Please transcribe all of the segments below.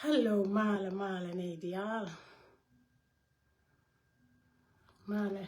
Hello, Mala, ideal. Mala.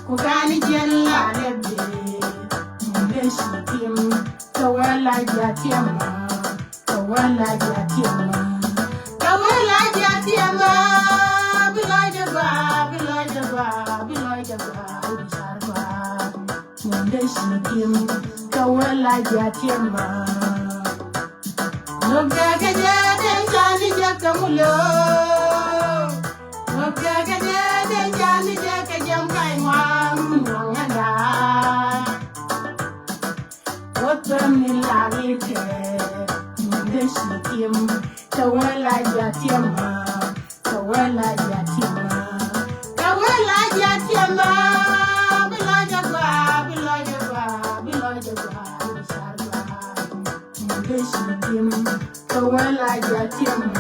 Kugani jella lebde, mundeshi tim, kawala jatiama, kawala jatiama, kawala jatiama, bilaja ba, bisharba, mundeshi tim, kawala jatiama, nogaga jade jani jakamulo, nogaga jade jani jakajam kaimwa. Milagite, mundeshi tim, kawala jatiama, kawala jatiama, bilaja ba, bisharba, mundeshi tim, kawala jatiama.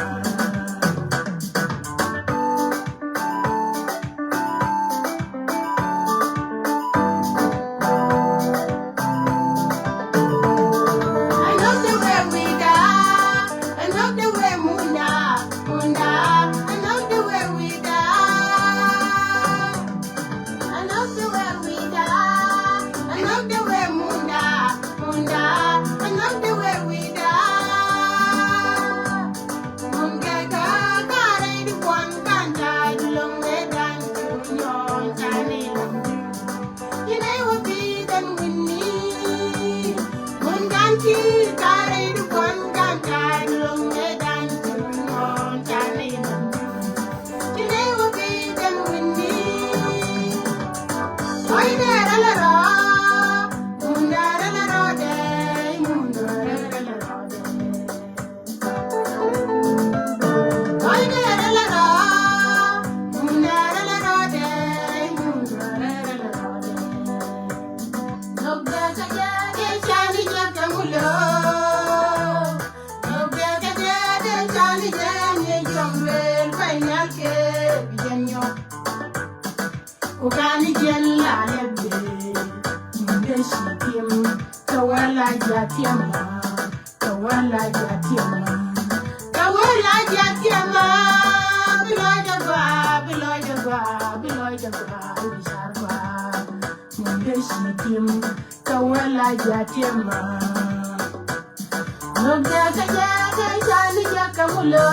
Kugani jella lebde, mundeshi tim, kawala jatiama, kawala jatiama, bilaja ba, bisharba, mundeshi tim, kawala jatiama, nogaga jade jani jakamulo,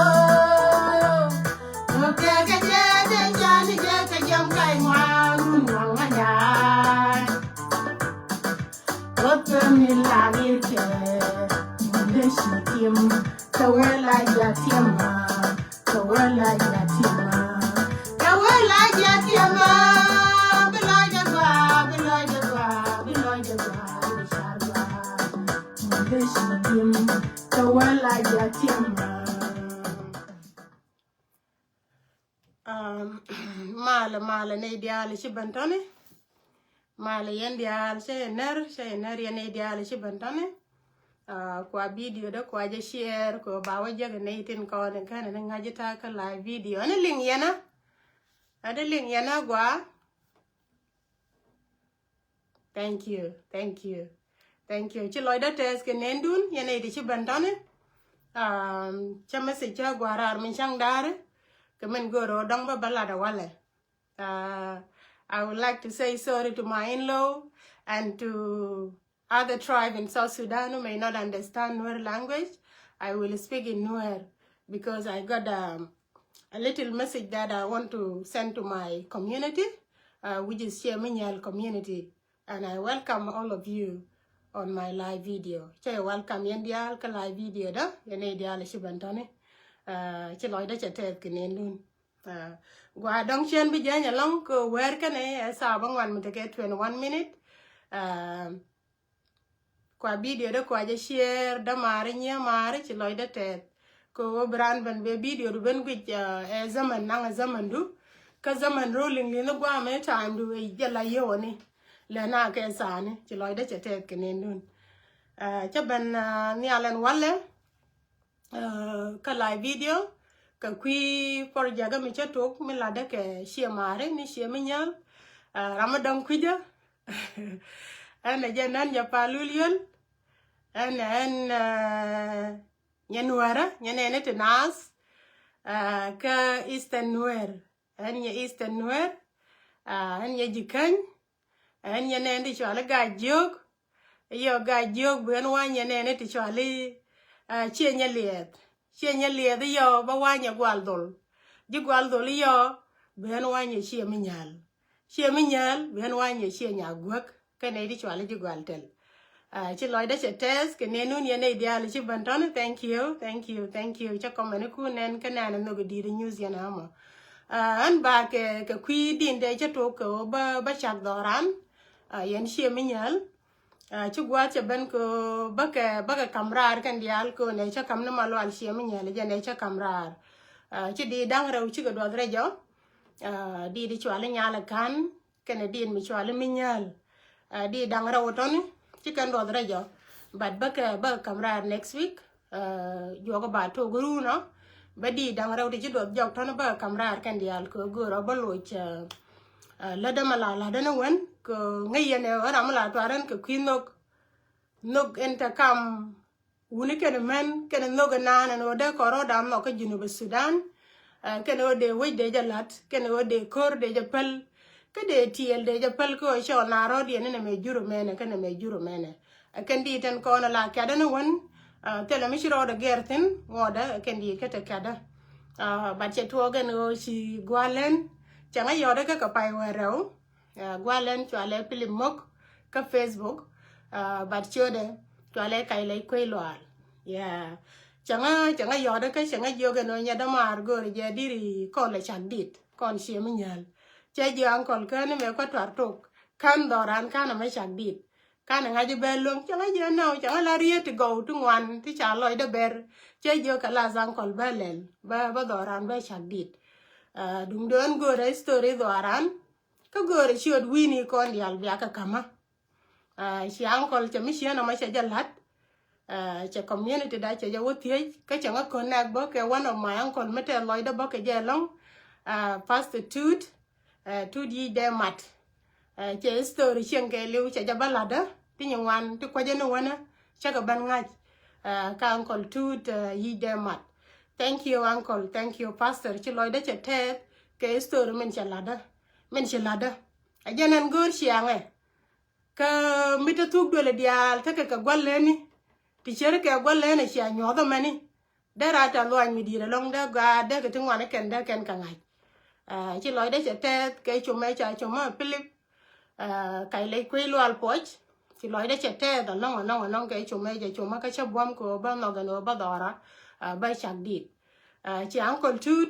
nogaga jade jani jakajam kaimwa. Milagite, mundeshi tim, kawala jatiama, bilaja ba, bisharba, mundeshi tim, kawala jatiama. Mala ne diali shibantane. Mala yen dial she ner yen dial shibantane. Qua video đó qua cho share của bảo với cái này tin con cái này ngay cho ta cái live video nó liền vậy nó ở đây liền vậy nó quá. Thank you chứ lôi đó test cái nến đun vậy này thì chứ bận đó nè cho mấy sự cho qua ra mình sang đá đấy cái mình go rồi đông ba bala đó wale. I would like to say sorry to my in-law and to other tribe in South Sudan who may not understand Nuer language. I will speak in Nuer because I got a little message that I want to send to my community, which is Sheminyal community. And I welcome all of you on my live video. Chai welcome yendial ka live video da yene dial shibantone. Chi loy da chate kinen dun. Gwa dong chen bi janya long ko wer kane sa bangwan mutake 21 minute. Qua video đó qua cho share da mari nya mari chi loy da tet ko brand ban be video du ben gwi zaman nang zaman du ka zaman rolling ni no gwa me time du e jala yo ni le na ke sa ni chi loy da tet kenen dun cha ban ni alan wale ka live video ka kwi por jaga mi cha tok mi la da ke share mari ni share mi nyal ramadan kwija ana janan ya palulion en nyanuara nyane te nas ka eastern nuer en ya eastern nuer en ya jikan en nyane ndi chwala ga jog yo ga jog ben wa nyane te chwali chienya liet yo ba wa nya gwaldol ji gwaldol yo ben wa nya chieminyal ben wa nya chienya gwak kane di chwala ji gwaltel chị nói đó sẽ test cái nên luôn này dia là chị vẫn nói thank you cho comment ku nên cái này nó cái đi news ya nào mà anh ba cái quy định để cho tôi có ba chặt đó ran yên xe mình nhớ chú qua cho bên có ba cái camera cái dia ko này cho cam nó mà lo xe mình nhớ là này cho camera chị đi đang rồi chị cái đó rồi jo đi chua lên nhà là can cái này đi mình chua lên mình nhớ đi đang rồi đó chicken do the jo but ba camera next week yoga ba to guru no ba di dang raw ti do jog ton ba camera kan dial ko go ro ba lo cha la da mala la da no wen ko ngay ne ora mala to ran ko kinok nok enta kam wuni ken men ken no ga na no de ko ro dam no ka jinu be Sudan ken o de we de jalat ken o de kor de japal cái đề tiel de japal ko sho na ro di ne me juro mene kan me juro mene kan di tan ko na la kada no won tele mi shiro de gertin ngoda kan di kete kada ba che to gan o si gwalen changa yo de ka pai wero gwalen chwale pilim mok ka Facebook ba che de chwale kai lai koi lwal ya changa yo de ka changa yo gan o nya da mar go je diri ko le chan dit kon sie mi nyal che ji ankol kan me ko twar tok kan doran kan me chak dit kan nga ji belum changa je no changa la rie to go to wan ti cha loy de ber che jo kala zankol belel ba doran ba chak dit dum don go re story doran ka go re shod wini kon dial bia ka kama si ankol che mi shena ma che jalat che community da che jo tie ka changa connect bo ke one of my uncle mete loy de bo ke je long prostitute tu di de mat che story chen ke liu che jabala da ti nywan ti kwa je no wana cha ka ban nga ka uncle tu yi de mat. Thank you uncle, thank you pastor chi loy da che te ke story men che lada a jenen gor chiange ka mita tuk dole dial ta ka gwalle ni ti chere ke gwalle ne chia nyodo mani dara ta lo mi dire long da ga da ke tungwa ken da ken ka ngai chị nói đấy sẽ tết cái chúng mày chạy chúng mà Philip cái lấy quê loal poch chị nói đấy sẽ tết đó nó cái chúng mày chạy chúng mà cái chấp bom của ba nó gần ở ba đó ra ba chặt đi chị ăn con chút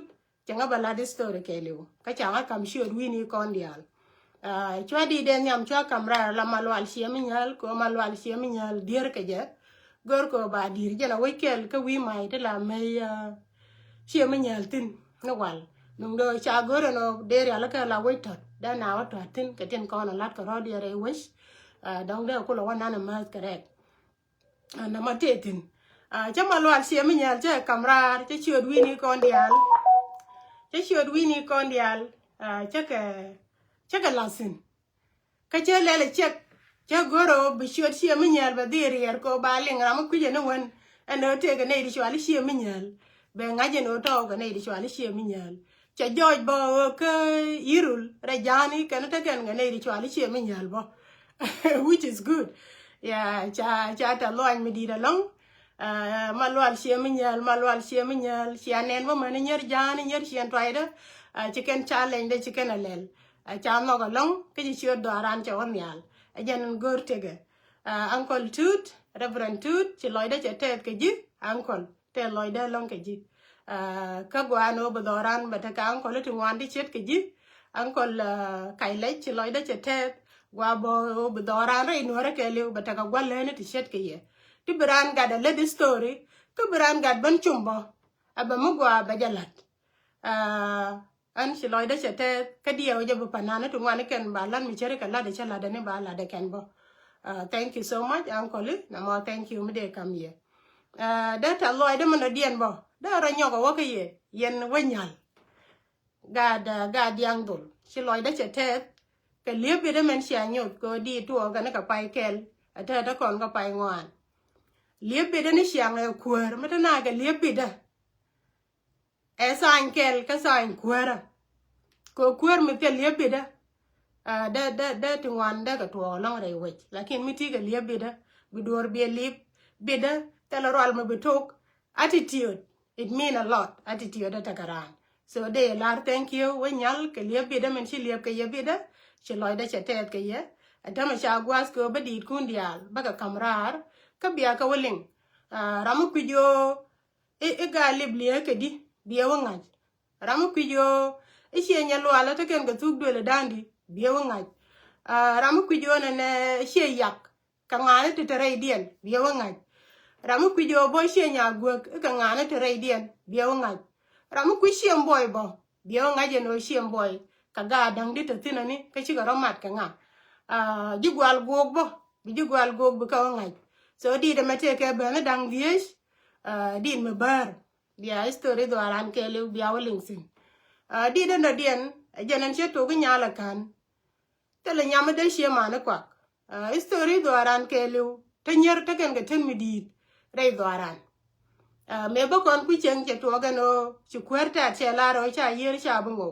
chẳng có balad story cái liu cái chẳng có cầm sure wini con dial chua đi đến nhầm chua camera là malual xia mình nhal của malual xia mình nhal đier cái gì gor của bà đier cho nó quay cái wi mai thế là mày xia mình nhal tin nó wal nung do cha gore no dere ala ka la waitot da na wato tin ka tin ko na lat ko ro dere wish dong de ko lo wana na ma correct na matetin chama lwal sie mi nyal che kamrar che chod wini kondial che ke lasin ka che lele che goro bi chod sie mi nyal ba dir ko ba ling ram ku je no wen eno te ke ne di chwali sie mi nyal be ngaje no to ke ne di chwali sie mi nyal che joj bo ke irul rejani ke no te ken ne di chwali sie mi nyal bo which is good yeah cha ta loan mi di da long malwal sie minyal sianen bo man nyer jani nyer sien twaida chicken challenge de chicken alel cha no ga long ke chi do ran cha on yal ajan gor tege uncle tut reverend tut chi loida cha tet ke ji uncle te loida long ke ji ka gwa no bo doran ba ta ka uncle ti wan di chet ke ji uncle kai le chi loida cha tet gwa bo doran re no re ke le ba ta ka gwa le ne ti chet ke ye ti bran ga da le story ku bran ga ban chumbo aba mu gwa ba jalat an si loy da chete ka dia je bu panana tu ngane ken ba lan mi chere ka la de chala da ne ba la de ken bo thank you so much uncle na mo thank you mi de kam ye da ta loy da man dien bo da ra nyogo wa ke ye yen wenyal ga diang dul si loy da chete ka liebe de men sia nyot ko di tu ga ne ka pai kel ata da kon ka pai ngwan liebe de ne sia nge kuer mata na ga liebe da sign kel ka sign kuera ko kuer mi te liebe da da tingwan da ka to long re we lakin mi ti ga liebe da bi dor bi lip bi da tela rol ma bitok attitude it mean a lot attitude da takaran so de lar thank you we nyal ke liebe da men si liebe ke ye bi da si loy da chetet ke ye adama sha gwas ko ba di kun dial ba ka kamrar ka biya ka weling ramu kujo e ga libliye ke di biya wangaj ramu kujo e she nya lo ala te ken ga tuk dole dandi biya wangaj ramu kujo ne she yak ka ngane te tere dien biya wangaj ramu kujo bo she nya gwek ka ngane tere dien biya wangaj ramu ku she mboy bo biya wangaj no she mboy ka ga dang di te tinani ka chi ga romat ka nga jigwal gogbo jigwal gogbo ka ngaj so di de mate ke bana dang dies di me bar dia story do aran ke le bia walingsin di de no dien janan che to ga nyala kan te le nyama de she mana kwa story do aran ke le te nyer te ken ga ten mi di re do aran me bo kon ku chen che to ga no chi kwerta che la ro cha yer cha bungo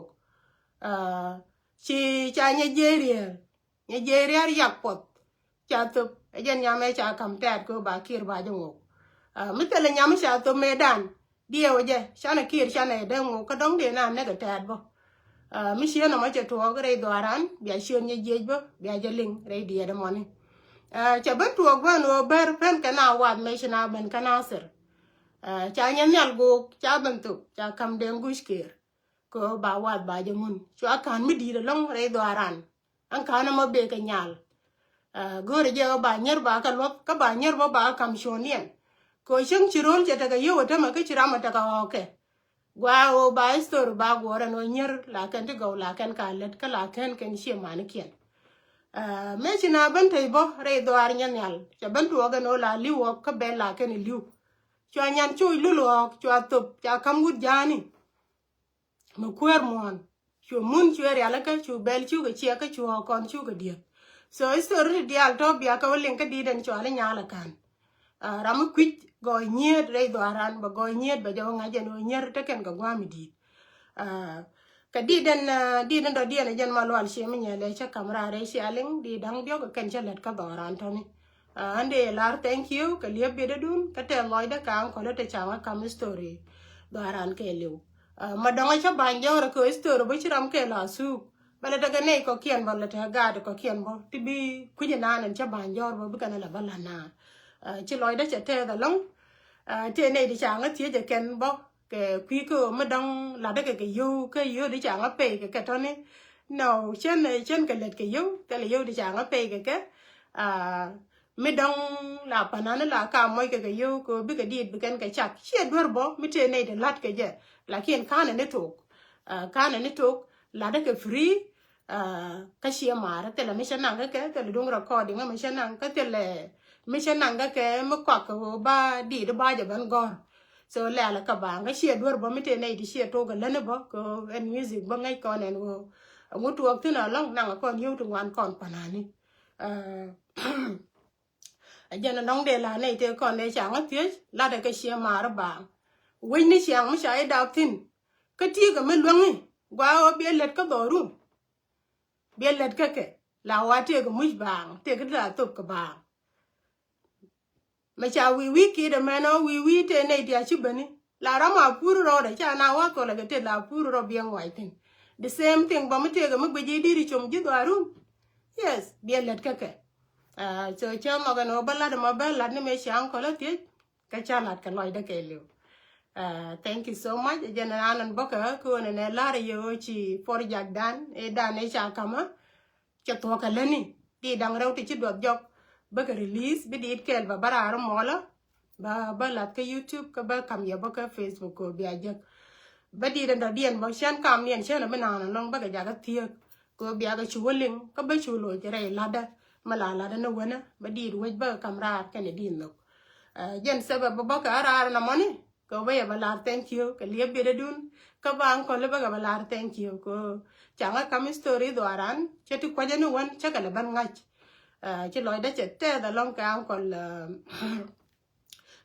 chi cha Nigeria yakpot cha to ejen nyame cha kam tat ko ba kir ba jongo mitele nyame cha to medan die oje chana kir chana de ngo ka dong de na ne ga tat bo mi shi no ma che to ga re doran bia shon ye je bo bia je ling re die de moni cha ben to gwa no ber pen kana wat me shina ben kana ser cha nyen nyal go cha ben to cha kam de ngush kir ko ba wat ba je mun cho kan mi di de long re doran an kana mo be ka nyal gore je ba nyer ba ka lop ka ba nyer ba kam shonien ko sheng chirol je ta ga yo ta ma ka chira ma ta ga oke gwa o ba stor ba gore no nyer la kan ti go la kan ka let ka la kan ken she man kien me china ban tai bo re do ar nyen yal je ban to ga no la liwo ka be la kan liu cho nyan chui lu lo cho top cha kam gut jani mo kwer mon chu mun chu re ala ka chu bel chu ga chia ka chu kon chu ga dia so story dial to bia ka welen ka di den chu ala nyala kan ram kwit go nyer re do aran ba go nyer ba jo nga jen nyer te ken ga gwa mi di ka di den do di na jen malwal she mi nyele cha kamra re she alen di dang bio ka ken chelet ka do aran to ni ande lar thank you ka lieb be dun ka te loy da kan ko te cha wa kam story do aran ke lew madonga cha banjo ra ko story bo chiram ke la su bala daga ne ko kien bala ta ga ko kien bo tibi kuje nanen cha banjo bo bi kana la bala na chi loy da cha te da long te ne di changa tie je ken bo ke kwi ko madong la daga ke yu di changa pe ke to ne no chen ke let ke yu te le yu di changa pe ke mi dong la panana la ka moy ke yu ko bi ke dit bi ken ke chak che dor bo mi te ne de lat ke je lakin kana ne tok la da ke free ka shi mara te la mi shana ke te le dong recording ma shana ka te le mi chen nanga ke mo kwa ko ba di de ba ja ban gor so la ka ba nga she dor ba mi te nei di she to ga lene ba ko en music ba ngai kon en go ngu tu ak tina long nang kon yu tu wan kon panani jana nong de la nei te kon ne chang ti la de ka she ma ra ba wi ni chang mi sha da tin ka ti ga me lwangi gwa o be let ka do ru be let ka ke la wa te ga mu bang te ga la to ka ba mà chào quý kia đó mà nó quý thế này thì chứ bận là nó mà puru rồi đấy cha nào quá còn là cái thế là puru rồi biếng ngoài thing the same thing bao nhiêu cái mức bây giờ đi chung chứ đó luôn yes biếng lật cái so cho mà cái nó bala mà bala nó mới sáng có là tiếc cái cha lật cái loại đó cái liu thank you so much cho nên anh bóc cái cô này là rồi chỉ for jack dan dan ấy cha kama cho tôi cái lên đi đang rau thì chứ đột dọc baka release bi dit kel ba bararo mola ba lat ka YouTube ka ba kam ya ba ka Facebook ko bi ajak ba di da dien ba shan kam nien shan ba na long ba ga ja ka tie ko bi ga chuling ka ba chulo jere lada mala lada no wana ba di wej ba kamra ka ne din no jen sabab ba ka ara na moni ko ba ya ba la thank you ka liye bi da dun ka ba an ko le ba ga ba la thank you ko changa kam story do aran cheti ko janu wan cha ka la ban ngach chứ loại đó chết té là long cao còn là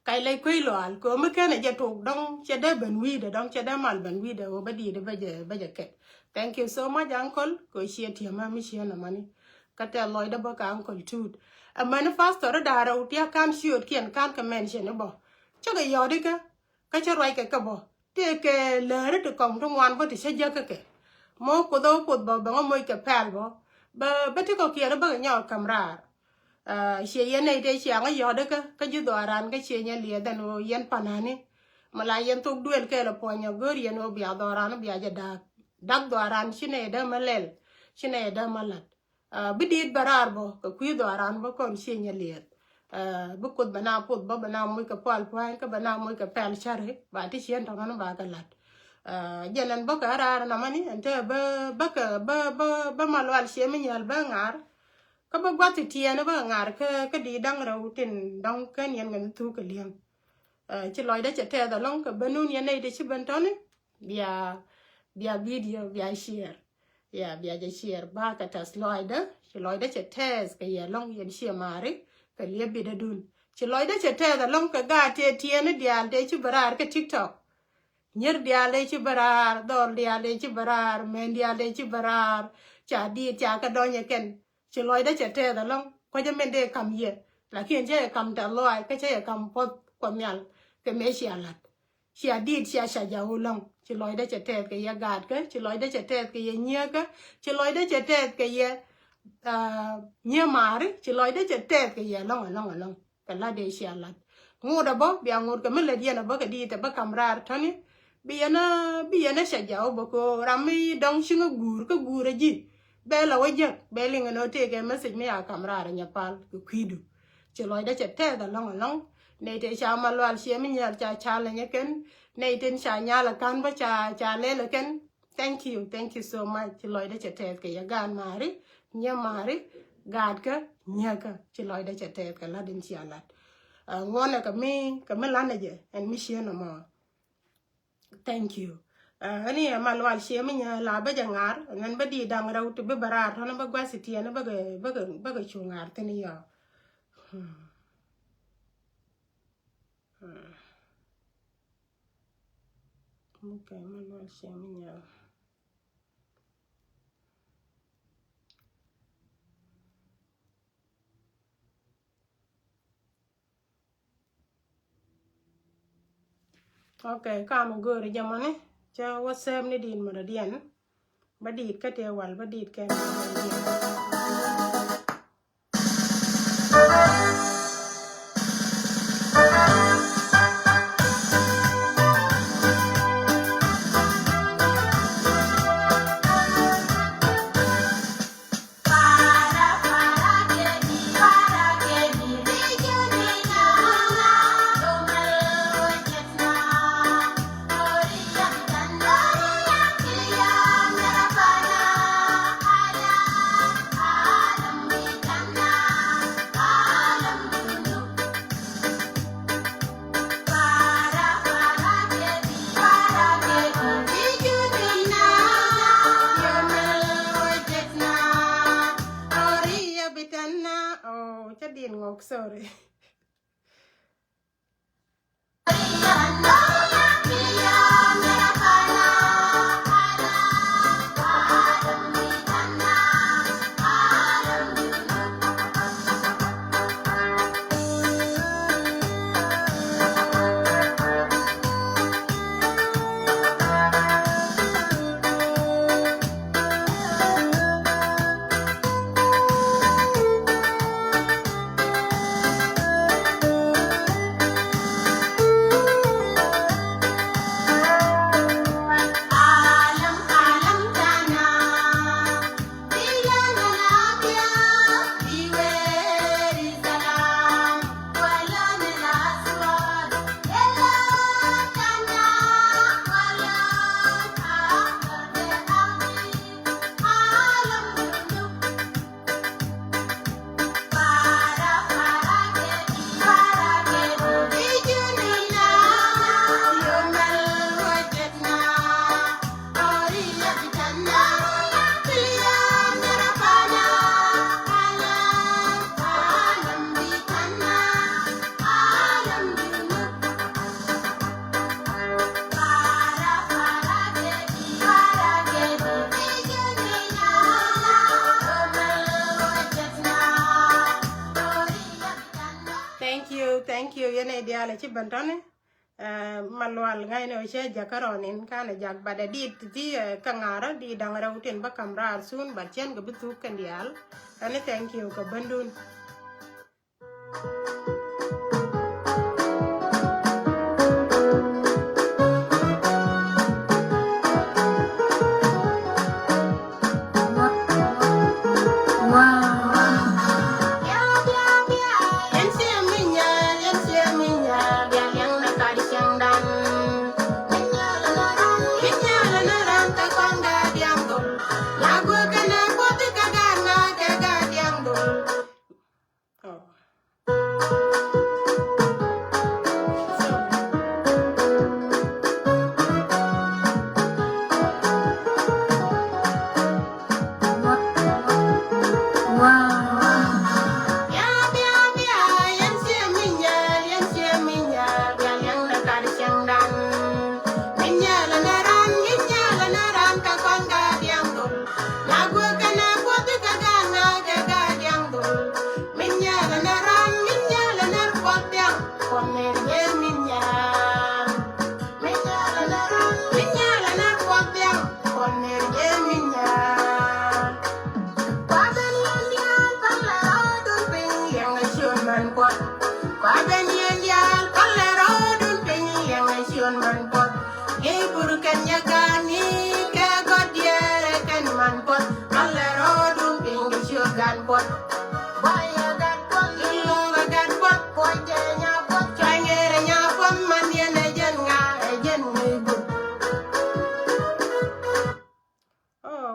cái lấy quỷ loạn có mấy cái này giờ thuộc đông cho đỡ bệnh vi để đông cho đỡ mal bệnh vi để bây đi để bây giờ kẹt thank you so much uncle có chia thì mà mi chia làm anh cái tay loại đó bao cả uncle too manifesto đó đã đâu tia can shoot kian can comment nó bỏ cho cái giờ đi cái cho loại cái bỏ thì cái lỡ đó còn trong ngoan với thì sẽ giờ cái mô cô đâu cô bảo bằng môi cái pal bỏ ba ti ko kia ba nya kamra she ye nei de che nga yo de ka ju do ran ka che nya le dan o yen panani mala yen tok duel ke la po nya gor yen o bia do ran bia ja dak do ran shine de malel shine de malat bi dit barar bo ka ku do ran ba kon che nya le bu ko bana pot ba bana mo ka pal pa ka bana mo ka pal chare ba ti chen to nan ba ka lat jalan baka ara na mani ante ba malwal she mi nyal ba ngar ka ba gwati tiene ba ngar ka di dang ra utin dang kan yen ngan tu ka liam ci loy da ci te da long ka benun yen nei de ci bentone bia video bia share ya bia ja share ba ka tas loy da ci loy da ci tes ka ya long yen she mari ka lieb bi da dun ci loy da ci te da long ka ga te tiene dial de ci barar ka TikTok nyer diale ci barar dol diale ci barar men diale ci barar cha di cha ka donye ken ci loy da cha te da long ko ja men de kam ye la kien je kam ta loy ka che kam pot ko myal ke me shi alat shi di sha ja ulong ci loy da cha te ke ya gad ke ci loy da cha te ke ye nye ke ci loy da cha te ke ye nye mari ci loy da cha te ke ye long ka la de shi alat ngoda bo bia ngod ka mele dia na ba ka di ta ba kamrar tani biana shajao boko rami dong shinga gur ka gura ji bela wajak belinga no te ke message me a kamra nya pal ku kwidu che loy da che te da long nei te sha malwal she mi nyal cha la nya ken nei ten sha nya la kan ba cha le la ken thank you so much che loy da che te ke ya gan mari nya mari gad ka nya ka che loy da che te ka la din chi alat ngona ka me la na je en mi she no mo thank you ani malwal she mi nya la ba jangar ngan ba di dang raw to be barar to na ba gwasiti na ba ga chungar tani yo okay malwal she mi nya okay kam gore jamane cha WhatsApp ni din mo dian ba dit ka te wal ba dit ke walk, sorry. Thank you. Yene diale ci bantone. Manual ngay no che jakaronin kana jak bada di kangara di dangara uten ba kamra sun ba chen ga bitu kan dial. Ane thank you ka bandun.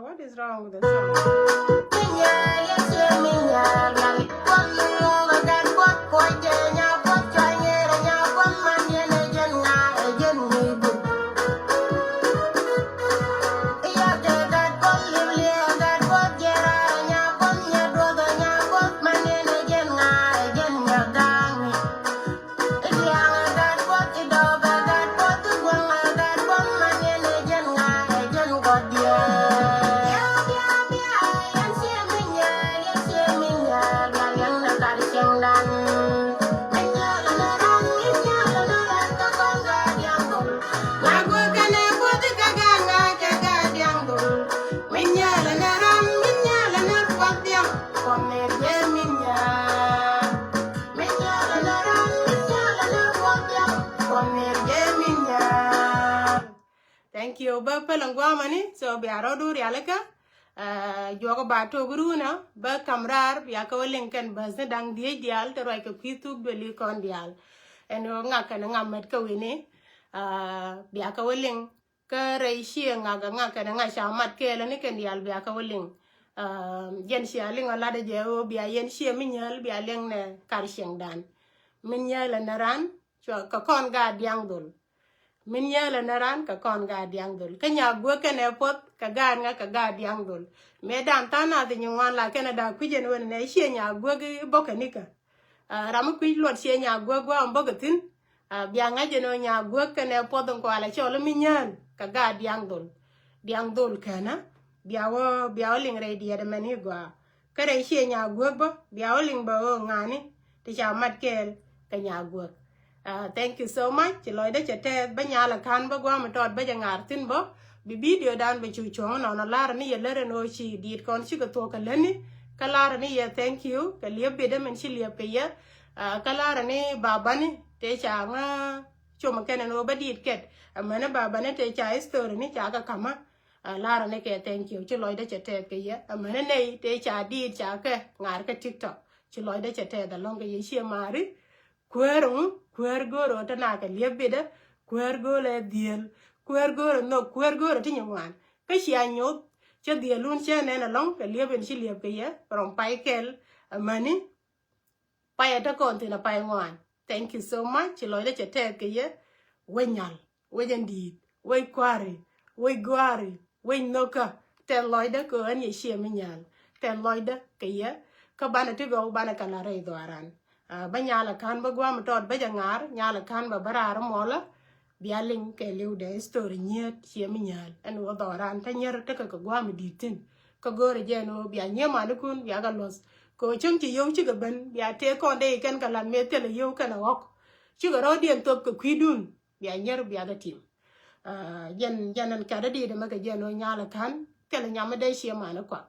What is wrong with the song? Thank you. Ba pelangwa mani so biaro dur yalaka jogo ba to guruna ba kamrar ya ko lenken ba se dang die dial to roi ko pitu beli kon dial eno ngaka na ngamet ko wini biya ko leng ka reishi ngaka na nga shamat ke la ni ken dial biya ko leng yen shia ling ala de je biya yen shia minyal biya leng ne kar sheng dan minyal na ran cho ko kon ga diang dul min yala naran ka kon ga diang dul ka nya gwo ke ne pot ka ga nga ka ga diang dul me dan ta na de nywan la ke na da ku je no ne she nya gwo ge boka nika Ramu kui luat xie nhà gua ông bơ tin bia ngay cho nó nhà gua cái này po tông qua lại cho nó mình nhân cả ga diang dol cái na bia linh ray dia de mani gua cái này xie nhà gua bơ bia linh bơ ngani thì chào mặt kêu cái nhà gua thank you so much chỉ nói đấy chỉ thế bây nhà là khan bơ gua mà trọt bây giờ ngар tin bơ bị video đan bị chui chong nó la ni yele re no chi dit kon chi ko to ka leni kala ni ya thank you ka liep be de men chi liep pe ya kala ni baba ni te cha nga chuma ken no ba dit ket amana baba ne te cha story ni cha ka kama la ni ke thank you chi loy de che te ke ya amana nei te cha dit cha ke ngar ka tiktok chi loy de che te da long ke yi chi mari kwer goro ta na ka liep be de kwer go le diel kwer goro ti nywan ka shi anyot che dia lun che ne na long ka liep en chi liep ke ya from pai kel amani pai ta kon ti na pai ngwan thank you so much chi loy de che te ke ya we nyal we jendi we kwari we gwari we noka te loy de ko an ye shi mi nyal te loy de ke ya ka bana ti go bana kala re do aran ba nyala kan ba gwa ma tot ba jangar nyala kan ba barara mola bialing ke liu de story nyet chi mi nyal an wo do ran ta nyer te ka gwa mi ditin ka gore je no bia nyema ni kun bia ga los ko chung chi yo chi ga ben bia te kon de ken ka lan me te le yo kana wok chi ga ro dien top ka kwidun bia nyer bia ga tim yan ka da di de ma ga je no nyala kan te le nyama de chi ma na kwa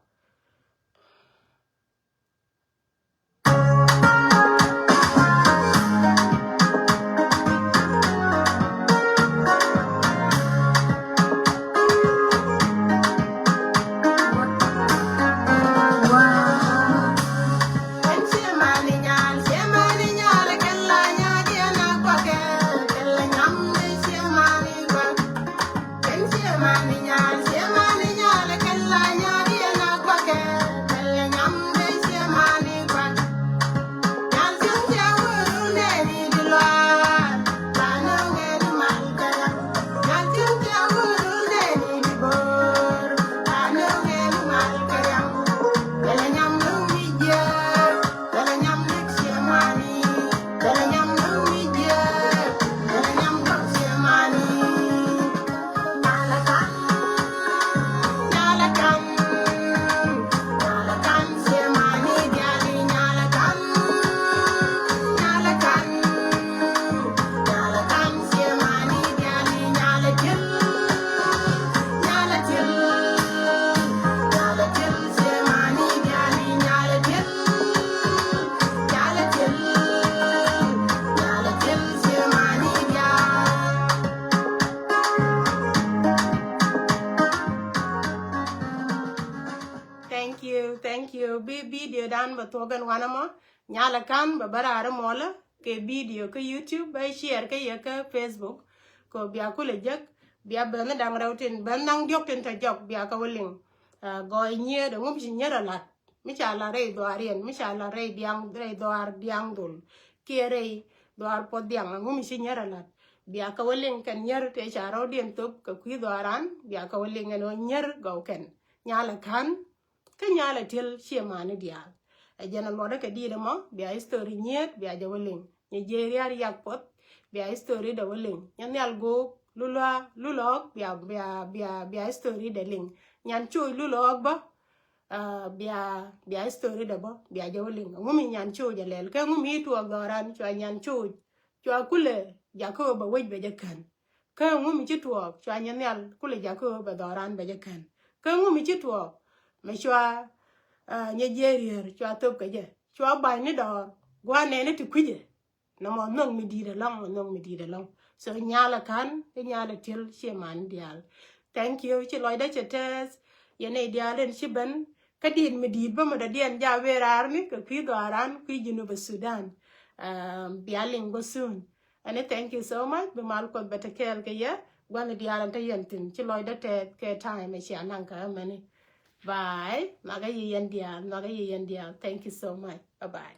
thank you bi video dan ba to gan wana mo nyala kan ba barara mola ke video ke YouTube ba share ke ya ke Facebook ko bia ko le jak bia ba na dang rawtin ban nang jok tin ta jok bia ka woling go nye de ngum sin nyara lat mi cha la re do arien mi cha la re do ar diang dul ke re do ar po diang ngum sin nyara lat bia ka woling kan nyer te cha ro dien top ka kwi do aran bia ka woling no nyer go ken nyala kan ka nyala til shemani dial a jana loda ka di mo bia story nyet bia ja woling Nigeria yak pot bia story da woling nyan yal go lulog bia story da ling nyan chuy lulog ba bia story da ba bia ja woling ngumi nyan chuy ja lel ka ngumi tu goran chwa nyan chuy chwa kule ja ko ba wej be ja kan ka ngumi chi tu chwa nyan yal kule ja ko ba doran be ja kan ka ngumi chi tu mà choa Nigeria choa top cái gì choa bài nó đỏ qua này nó thì quý gì nó mà nông mi đi được long so nhà là can cái nhà là thiếu xe man dial thank you chị nói đấy chị test giờ này dial lên chị bên cái điện mi đi ba mà đã điện ra về ra nè cái quý đó ran quý Geneva Sudan bialing go soon and thank you so much be mal ko beta kel cái ya qua này dial anh thấy hiện tin chị nói đấy cái time mà chị ăn cả mà nè bye. Thank you so much. Bye bye.